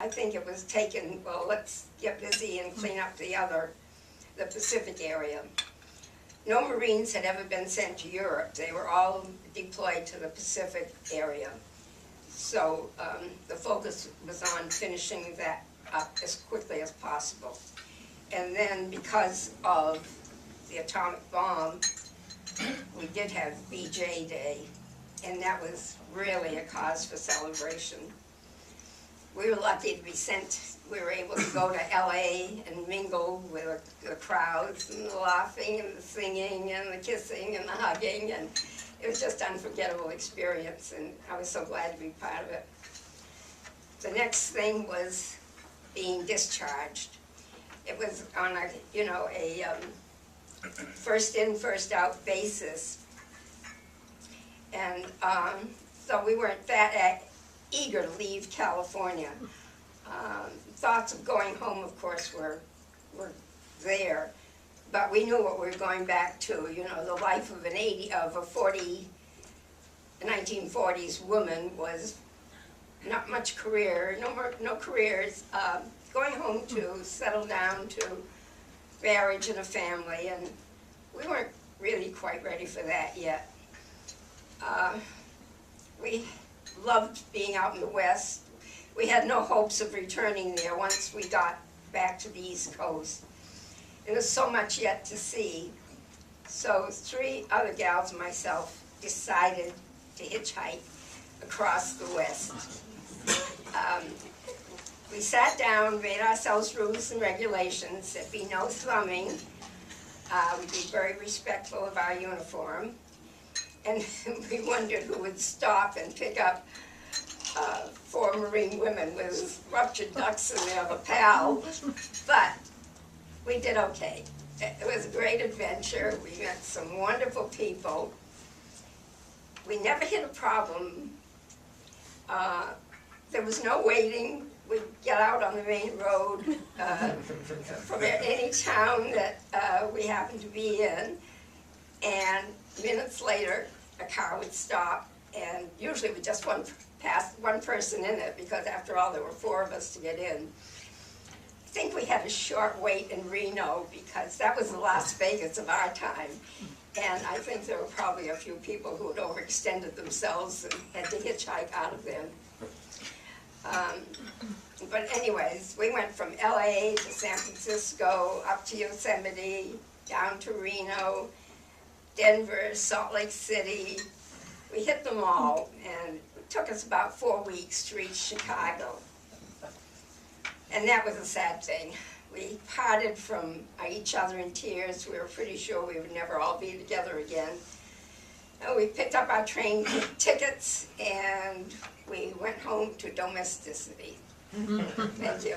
I think it was taken, well, let's get busy and clean up the Pacific area. No Marines had ever been sent to Europe. They were all deployed to the Pacific area. So the focus was on finishing that up as quickly as possible. And then because of the atomic bomb, we did have BJ Day, and that was really a cause for celebration. We were lucky to be sent, we were able to go to LA and mingle with the crowds and the laughing and the singing and the kissing and the hugging, and it was just an unforgettable experience, and I was so glad to be part of it. The next thing was being discharged. It was on a, first in, first out basis. And so we weren't that eager to leave California. Thoughts of going home, of course, were there, but we knew what we were going back to. You know, the life of a 1940s woman was not much career, no careers. Going home to settle down to marriage and a family, and we weren't really quite ready for that yet. We loved being out in the West. We had no hopes of returning there once we got back to the East Coast. There was so much yet to see. So 3 other gals and myself decided to hitchhike across the West. We sat down, made ourselves rules and regulations. There'd be no thumbing. We'd be very respectful of our uniform. And we wondered who would stop and pick up 4 Marine women with ruptured ducks and their lapel. But we did okay. It was a great adventure. We met some wonderful people. We never hit a problem. There was no waiting. We'd get out on the main road from any town that we happened to be in, and minutes later a car would stop, and usually with just one person in it, because after all there were 4 of us to get in. I think we had a short wait in Reno because that was the Las Vegas of our time, and I think there were probably a few people who had overextended themselves and had to hitchhike out of them. But anyways, we went from LA to San Francisco, up to Yosemite, down to Reno, Denver, Salt Lake City. We hit them all, and it took us about 4 weeks to reach Chicago. And that was a sad thing. We parted from each other in tears. We were pretty sure we would never all be together again. And we picked up our train tickets, and we went home to domesticity. Thank you.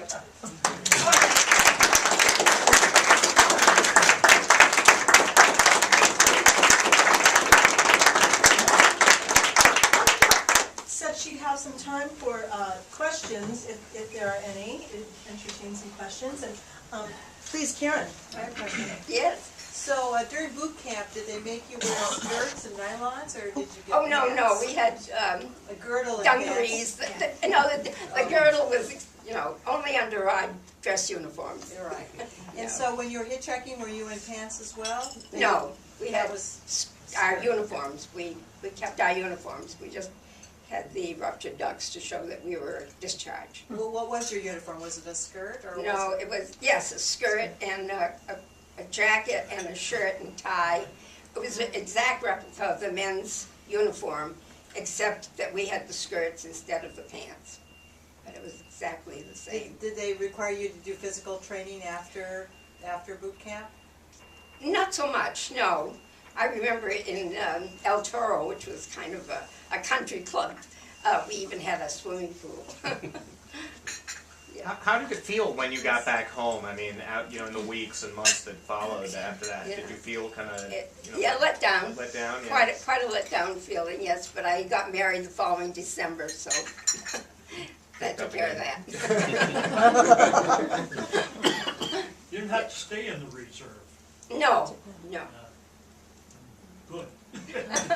Said she'd have some time for questions, if there are any. Entertain some questions. And please, Karen, I have a question. Yes. So during boot camp, did they make you wear skirts and nylons, or did you get Oh, no, pants? no, we had A girdle and dungarees. pants. The girdle was, only under our dress uniforms. You're right. Yeah. And so when you were hitchhiking, were you in pants as well? No, we had That was our uniforms. We kept our uniforms. We just had the ruptured ducks to show that we were discharged. Well, what was your uniform? Was it a skirt or? No, it was, yes, a skirt and a jacket and a shirt and tie. It was an exact replica of the men's uniform, except that we had the skirts instead of the pants. But it was exactly the same. Did they require you to do physical training after boot camp? Not so much, no. I remember in El Toro, which was kind of a country club, we even had a swimming pool. Yeah. How did it feel when you got back home? I mean, in the weeks and months that followed after that, Yeah. did you feel kind of, Yeah, let down. let down? Yeah. Quite a let down feeling, yes, but I got married the following December, so that took care of that. You didn't have to stay in the reserve. No, no. Good.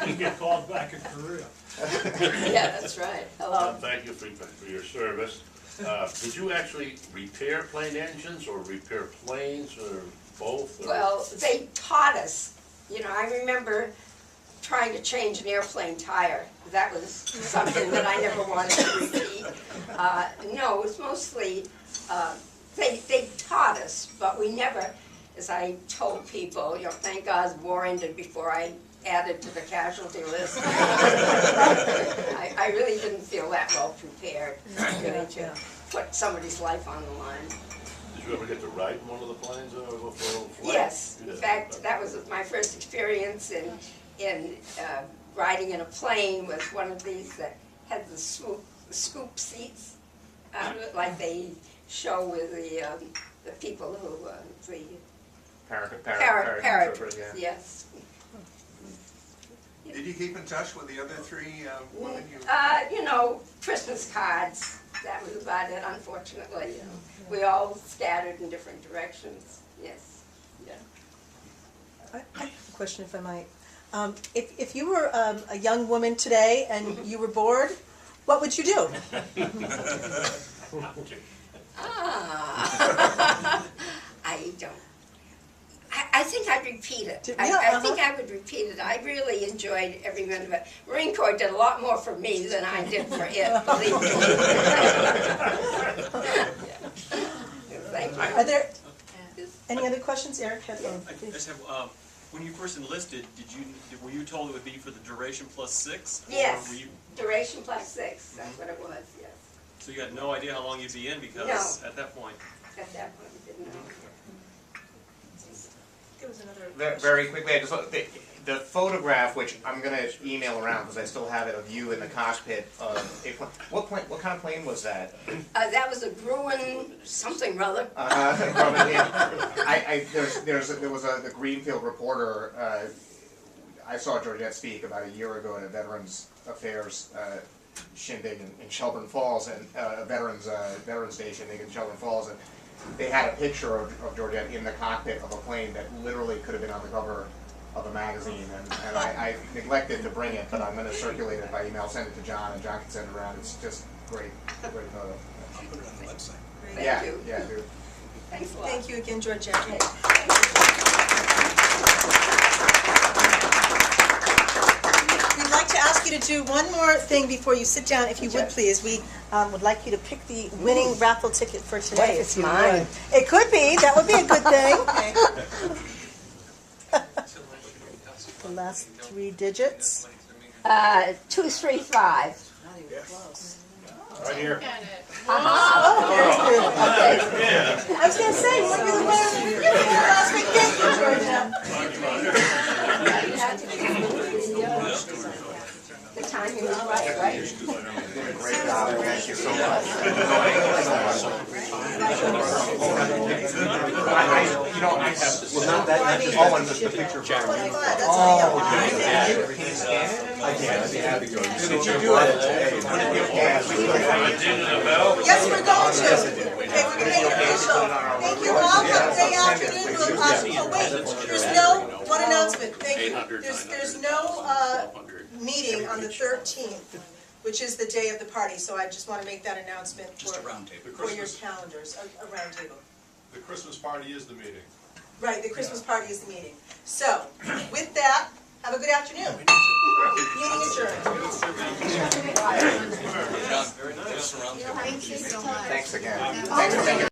You get called back in Korea. Yeah, that's right. Hello. Thank you for your service. Did you actually repair plane engines or repair planes or both? Or? Well, they taught us. You know, I remember trying to change an airplane tire. That was something that I never wanted to repeat. No, it was mostly, they taught us, but we never, as I told people, you know, thank God the war ended before I added to the casualty list. I really didn't feel that well prepared, really, to put somebody's life on the line. Did you ever get to ride in one of the planes for a flight? Yes, in fact, that was my first experience in riding in a plane. Was one of these that had the scoop seats, like they show with the people who the paratroopers. Yes. Did you keep in touch with the other three women you? You know, Christmas cards. That was about it. Unfortunately, we all scattered in different directions. Yes. Yeah. I have a question, if I might. If you were a young woman today and you were bored, what would you do? I don't. I think I'd repeat it. I think I would repeat it. I really enjoyed every minute of it. Marine Corps did a lot more for me than I did for it, believe me. Thank you. Are there any other questions? Eric had one. I just have, when you first enlisted, were you told it would be for the duration plus 6? Yes, Or were you, duration plus 6, that's what it was, yes. so you had no idea how long you'd be in because at that point. At that point, we didn't know. There was another Very quickly, I just, the photograph, which I'm going to email around because I still have it, of you in the cockpit of a plane. What kind of plane was that? That was a Gruen something rather. There was the Greenfield Reporter. I saw Georgette speak about a year ago at a Veterans Affairs shindig in Shelburne Falls, and a veterans day shindig in Shelburne Falls, and they had a picture of Georgette in the cockpit of a plane that literally could have been on the cover of a magazine, and I neglected to bring it, but I'm going to circulate it by email, send it to John, and John can send it around. It's just great photo. I'll put it on the website. Thank you. Yeah, dude. Thanks a lot. Thank you again, Georgette. We'd like to ask you to do one more thing before you sit down, if you would please. We would like you to pick the winning raffle ticket for today. What if it's mine? It could be. That would be a good thing. The last 3 digits. 235. Right here. Oh, very good. Okay. I was going to say, you might be the winner. Last week. Thank you, Georgia. The timing was right, right? You did a great job. Thank you so much. Well, not that, not just Oh, and just the picture. That's what I can't. I'd be happy to go. Did you do it? Yes, we're going to. Okay, we're going to make it official. Thank you all. Have a great afternoon. Oh, wait, there's no, one announcement. Thank you. There's no meeting on the 13th, which is the day of the party, so I just want to make that announcement Just a round table. for your calendars, a round table. The Christmas party is the meeting. Right, the Christmas party is the meeting. So, with that, have a good afternoon. Meeting adjourned. Thanks again. Thanks for making